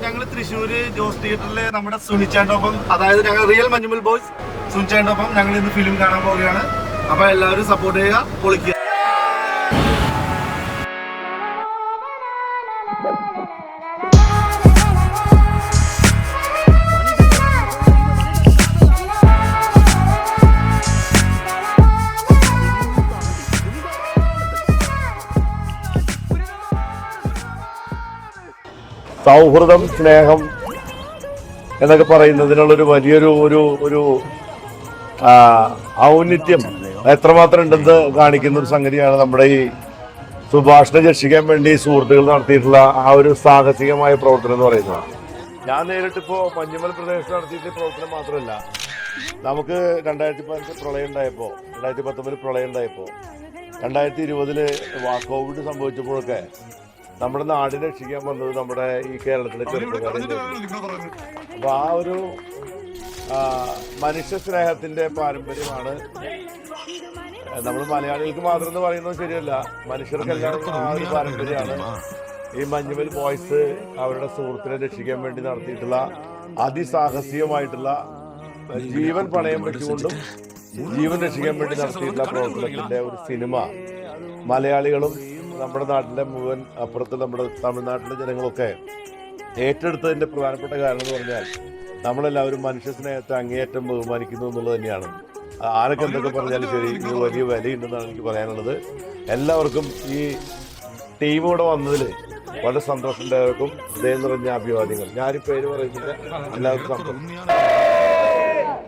ഞങ്ങൾ തൃശ്ശൂര് ജോസ് തിയേറ്ററിലെ നമ്മുടെ സുനിച്ചേട്ടൊപ്പം, അതായത് ഞങ്ങൾ റിയൽ മഞ്ഞുമൽ ബോയ്സ് സുനിച്ചേട്ടൊപ്പം ഞങ്ങൾ ഇന്ന് ഫിലിം കാണാൻ പോവുകയാണ്. അപ്പൊ എല്ലാവരും സപ്പോർട്ട് ചെയ്യുക, പൊളിക്കുക. സൗഹൃദം, സ്നേഹം എന്നൊക്കെ പറയുന്നതിനുള്ളൊരു വലിയൊരു ഒരു ഔന്നിത്യം എത്രമാത്രം ഉണ്ടെന്ന് കാണിക്കുന്ന ഒരു സംഗതിയാണ് നമ്മുടെ ഈ സുഭാഷിനെ രക്ഷിക്കാൻ വേണ്ടി സുഹൃത്തുക്കൾ നടത്തിയിട്ടുള്ള ആ ഒരു സാഹസികമായ പ്രവർത്തനം എന്ന് പറയുന്നത്. ഞാൻ നേരിട്ടിപ്പോൾ മഞ്ഞുമൽ പ്രദേശത്ത് നടത്തിയിട്ട് പ്രവർത്തനം മാത്രമല്ല, നമുക്ക് 2015 പ്രളയം ഉണ്ടായപ്പോൾ, 2019 പ്രളയം ഉണ്ടായപ്പോൾ, 2020 കോവിഡ് സംഭവിച്ചപ്പോഴൊക്കെ നമ്മുടെ നാടിനെ രക്ഷിക്കാൻ വന്നത് നമ്മുടെ ഈ കേരളത്തിലെ ചെറുപ്പക്കാരെ. അപ്പൊ ആ ഒരു മനുഷ്യ സ്നേഹത്തിന്റെ പാരമ്പര്യമാണ് നമ്മൾ മലയാളികൾക്ക് മാത്രം എന്ന് പറയുന്നത് ശരിയല്ല, മനുഷ്യർക്കെല്ലാം ആ ഒരു പാരമ്പര്യമാണ് ഈ മഞ്ഞുമൽ ബോയ്സ് അവരുടെ സുഹൃത്തിനെ രക്ഷിക്കാൻ വേണ്ടി നടത്തിയിട്ടുള്ള അതിസാഹസികമായിട്ടുള്ള ജീവൻ പണയം വെച്ചുകൊണ്ടും ജീവൻ രക്ഷിക്കാൻ വേണ്ടി നടത്തിയിട്ടുള്ള പ്രവർത്തനത്തിന്റെ ഒരു സിനിമ മലയാളികളും നമ്മുടെ നാട്ടിലെ മുഴുവൻ അപ്പുറത്ത് നമ്മുടെ തമിഴ്നാട്ടിലെ ജനങ്ങളൊക്കെ ഏറ്റെടുത്തതിന്റെ പ്രധാനപ്പെട്ട കാരണം എന്ന് പറഞ്ഞാൽ നമ്മളെല്ലാവരും മനുഷ്യ സ്നേഹത്തെ അങ്ങേയറ്റം ബഹുമാനിക്കുന്നു എന്നുള്ളത് തന്നെയാണ്. ആരൊക്കെ എന്തൊക്കെ പറഞ്ഞാലും ശരി, ഇത് വലിയ വിലയുണ്ടെന്നാണ് എനിക്ക് പറയാനുള്ളത്. എല്ലാവർക്കും ഈ ടീം കൂടെ വന്നതിൽ വളരെ സന്തോഷം. എല്ലാവർക്കും ഹൃദയം നിറഞ്ഞ അഭിവാദ്യങ്ങൾ. ഞാനീ പേര് പറയുന്നില്ല, എല്ലാവർക്കും സന്തോഷം.